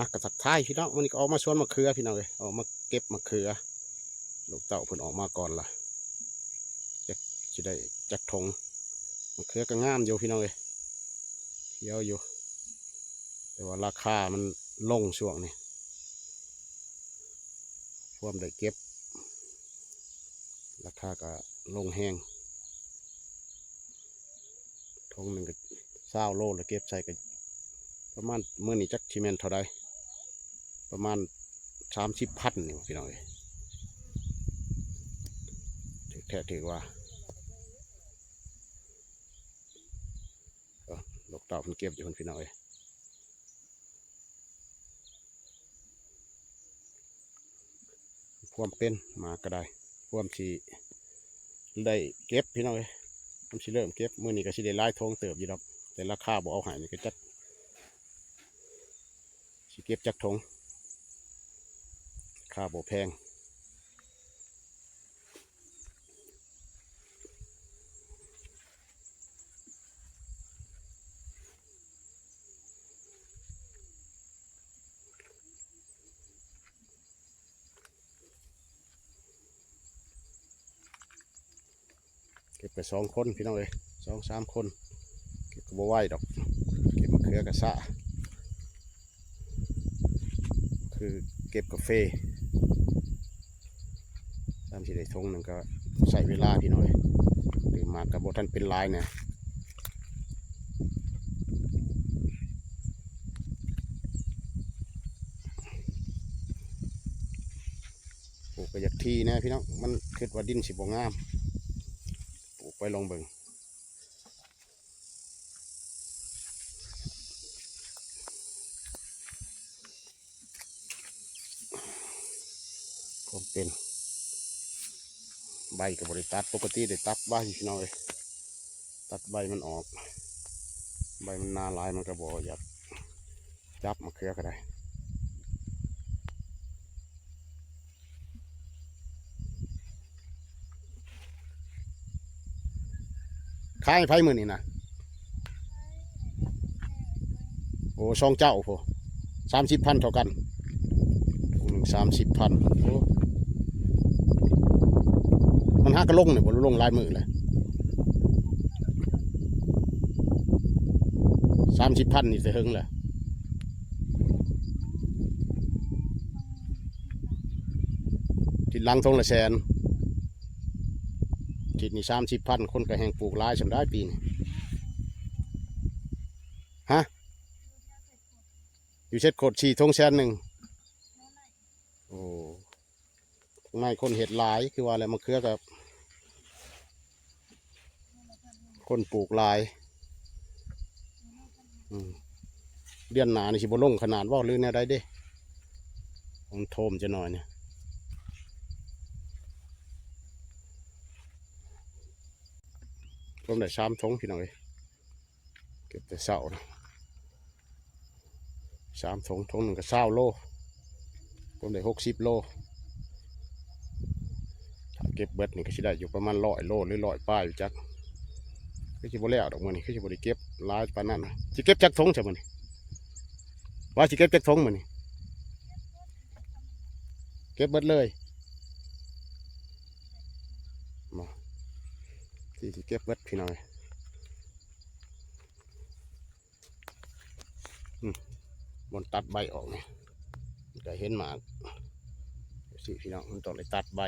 กระสักท้ายพี่น้องวันนี้ก็ออกมาสวนมะเขือพี่น้องเลยออกมาเก็บมะเขือลูกเต่าเพิ่นออกมาก่อนล่ะจะได้จักทงมะเขือก็งามอยู่พี่น้องเลยเยอะอยู่แต่ว่าราคามันลงช่วงนี้พวกได้เก็บราคาก็ลงแห้งทงหนึ่งก็20 โลแล้วเก็บใส่กันประมาณเมื่อนี้จักชิเมนเท่าใดประมาณ30,000นี่พี่น้องเลยแท้ถือว่าลูกเต่ามันเก็บอยู่พี่น้องเลยความเป็นมาก็ได้ความที่ได้เก็บพี่น้องเลยผมสิเริ่มเก็บมื่อนี้ก็สิได้ไล่ทงเติบอยู่ดอกแต่ราคาบ่เอาหายนี่ก็จักสิเก็บจักทงค่าบ่แพงเก็บไป2 คนพี่น้องเลย2-3 คนเก็บก็บ่ไหวดอกเก็บมะเขือกระสะคือเก็บกาแฟตามที่ได้ทงหนึ่งก็ใส่เวลาพี่น้องเลยหรือมากับโบท่านเป็นลายเนี่ยปลูกไปจากทีนะพี่น้องมันคิดว่าดินสิบงามปลูกไปลองเบิ่งก็เป็นใบกับบริตัดปกติได้ตัดใบพี่น้องเลยตัดใบมันออกใบมันนาลายมันกระบอกอยากจับมะเขือก็ได้ขายไผ่มือนี่นะโอ้ช่องเจ้าพอ30,000เท่ากัน30,000โอ้มันหักกระลงเนี่ยบนลงลายมือเลย30,000นี่จะหึงเลยทิศลังทงละ100,000ทิศนี่30,000คนก็แห่งปลูกลายสำได้ปีนี้ฮะอยู่เช็ดโคด4 ทง100,000โอ้ในคนเห็ดลายคือว่าอะไรมะเขือกับคนปลูกลายเดือนหนานี่สิบลงขนาดว่าลื่นแน่ได้เด้ผมโทมจะหน่อยเนี่ยผมได้3 ทงพี่น้องเลยเก็บแต่เสานะ3 ทงทงหนึ่งก็20 โลผมได้60 โลถ้าเก็บเบิดนี่ก็จะได้อยู่ประมาณ100 โลหรือ100 ป้ายอยู่จักก็จะบ่แล้วดอกมันนี่ก็จะบ่ได้เก็บลายปานนั้นนะจะเก็บจักทงใช่ไหมนี่ว่าจะเก็บจักทงมันนี่เก็บเบิดเลยมาที่เก็บเบิดพี่น้อยบนตัดใบออกเนี่ยจะเห็นหมากสิพี่น้องมันต้องเลยตัดใบ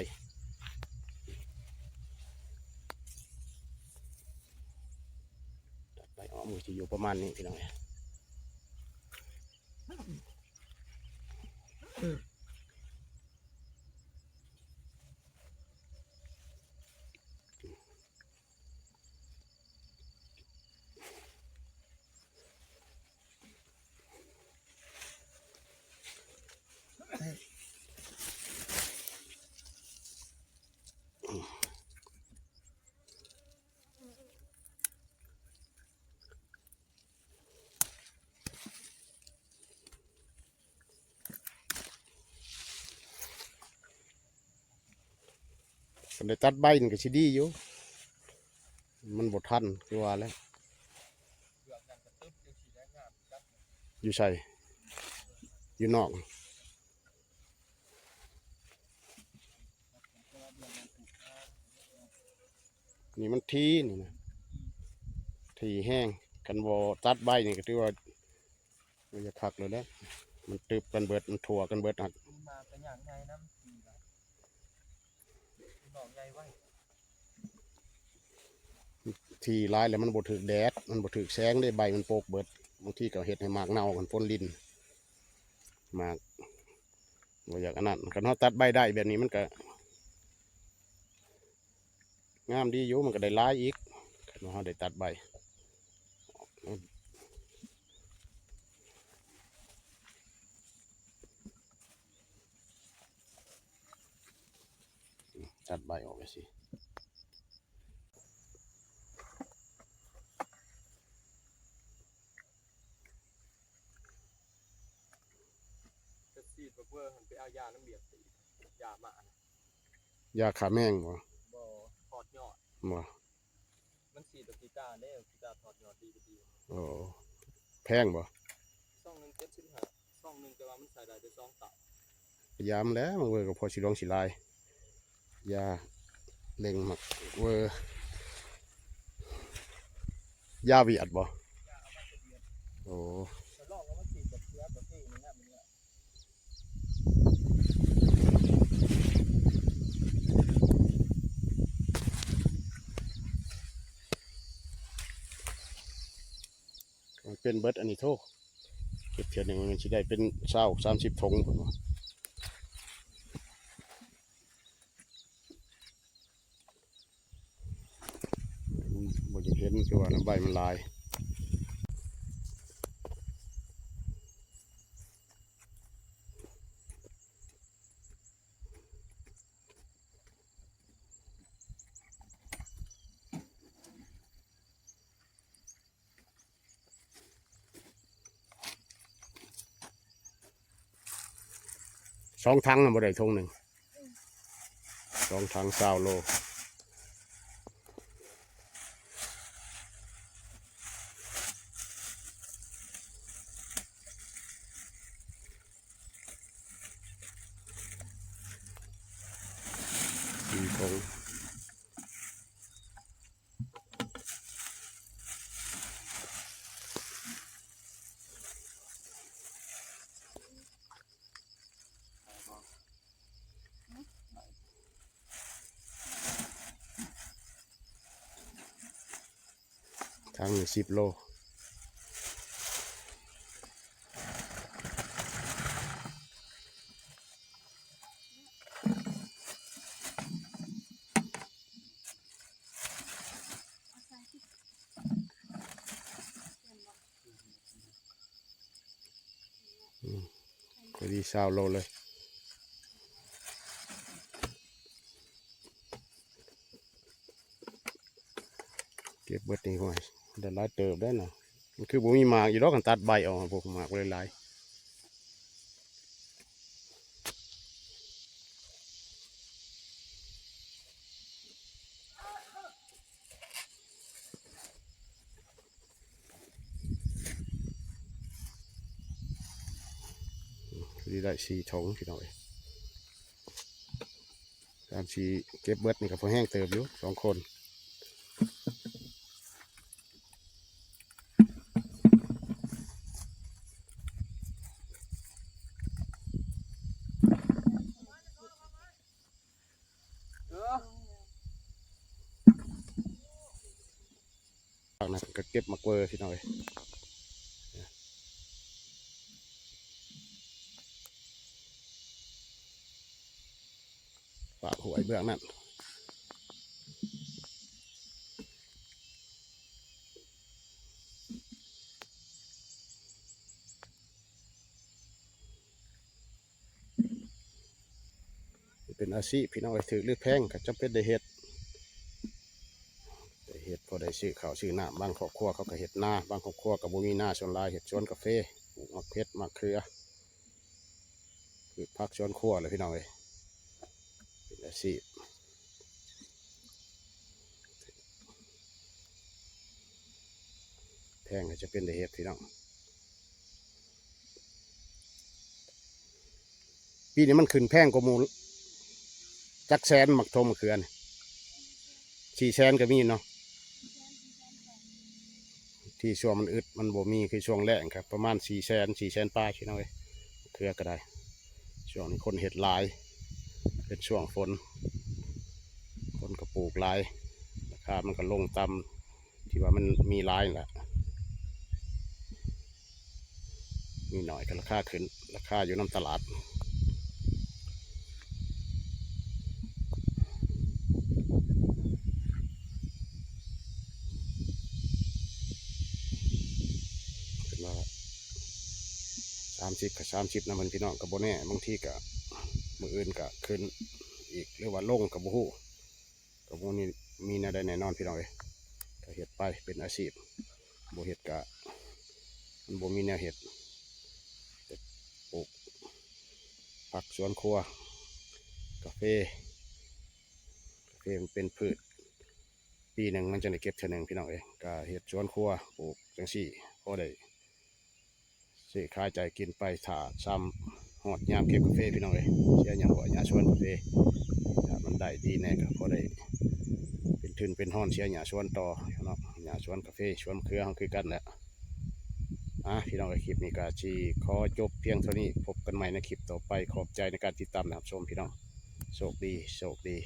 ออกมือจะอยู่ประมาณนี้พี่น้องคนได้ตัดใบนี่ก็ชิดีอยู่มันบดทันคือว่าแล้วอยู่ใส่ อยู่นอกนี่มันทีนี่นะทีแห้งกันบ่ตัดใบนี่ก็ถือว่ามันจะคักเลยนะมันตึบกันเบิดมันถั่วกันเบิดหัก มาเป็นอย่างไงน้ำสีแบบดอกใหญ่ไว้ ทีร้ายแล้วมันบ่ถึกแดดมันบ่ถึกแสงได้ใบมันโปกเบิดบางทีก็เฮ็ดให้หมากเน่ากันพ้นลิ้นหมากบ่อยากอันนั้นคันเฮาตัดใบได้แบบนี้มันก็งามดีอยู่มันก็ได้หลายอีกคันว่าเฮาได้ตัดใบตัดใบออกไปสิจะสีดเพื่อหันไปเอายาน้ำเบียดสียาหมานะ ยาฆ่าแมงบ่ บ่ถอดยอด บ่ มันสีดกีตาร์ได้กีตาร์ถอดยอดดีดี โอ้แพงบ่ ซ่องหนึ่ง75ซ่องหนึ่งแต่ว่ามันใส่ได้แต่2 เต่า พยายามแล้วมันเวอร์ก็พอสิลองสิลายยาเล็งมักเวอร์ยาเวียดบ่ ยาเอามาเบียด โอ้ แต่ลองเอามาสีดกับเชื้อกับที่นี่นะมันเนี่ย มันเป็นเบิดอันนี้โทเก็บเทียนหนึ่งมันสิได้เป็น30 ถุงพุ่นว่าบ่จะเห็นคือว่าน้ำใบมันลาย2 ถังน่ะบ่ได้ถุงหนึ่ง2 ถัง20 โล4 ถุงถังนี่10 โลพอดี20 โลเลยเก็บเบิดนี่ห้อยได้หลายเติบได้น่ะมันคือบ่มีหมากอยู่ดอกกันตัดใบออกพวกหมากหลายๆพอดีได้4 ถุงพี่น้องเอ้ย3-4เก็บเบิดนี่ก็พอแห้งเติบอยู่2 คนจากนั้นก็เก็บมาเกลือพี่น้องเอ้ยฝากหวยเบื้องนั้นเป็นอาชีพพี่น้องเอ้ยถือหรือแพงก็จำเป็นได้เฮ็ดพอได้ซื้อข้าวซื้อน้ำบางครอบครัวเขาก็เฮ็ดนาบางครอบครัวก็บ่มีนาส่วนหลายเฮ็ดสวนกาแฟปลูกมะเพชรมะเขือปลูกผักสวนครัวเลยพี่น้องเอ้ยเป็นอาชีพแพงก็จะเป็นได้เฮ็ดพี่น้อง ปีนี้มันขึ้นแพงกว่าหมูจักแสนหมักทมมะเขือนี่400,000ก็มีเนาะที่ช่วงมันอึดมันบ่มีคือช่วงแรกครับประมาณ400,000 ปลายพี่น้องเอ้ยมะเขือก็ได้ช่วงนี้คนเห็ดหลายเป็นช่วงฝนคนก็ปลูกหลายราคามันก็ลงต่ำที่ว่ามันมีหลายนั่นแหละมีหน่อยก็ราคาขึ้นราคาอยู่น้ำตลาดขึ้นมา30 กับ 30นะมันพี่น้องกับโบแน่บางทีก็มืออื่นก็ขึ้นอีกหรือว่าลงกับบูฮูกับบูนี่มีแนวใดแน่นอนพี่น้องเอ้ยก็เห็ดไปเป็นอาชีพโบเห็ดกะมันโบมีแนวเห็ดปลูกผักสวนครัวกาแฟมันเป็นพืชปีหนึ่งมันจะได้เก็บเท่านึงพี่น้องเอ้ยก็เห็ดสวนครัวปลูกจังสี่พอได้ซื้อขายใจกินไปถาซ้ำหอดยามเก็บกาแฟพี่น้องเอ้ยเชื่ออย่างว่ายาชวนกาแฟถ้ามันได้ดีแน่ก็พอได้เป็นทุนเป็นห้อนเชียร์ยาชวนต่อเนาะยาชวนกาแฟชวนเครือคือกันแหละพี่น้องคลิปนี้ก็ชีขอจบเพียงเท่านี้พบกันใหม่ในคลิปต่อไปขอบใจในการติดตามนะครับชมพี่น้องโชคดี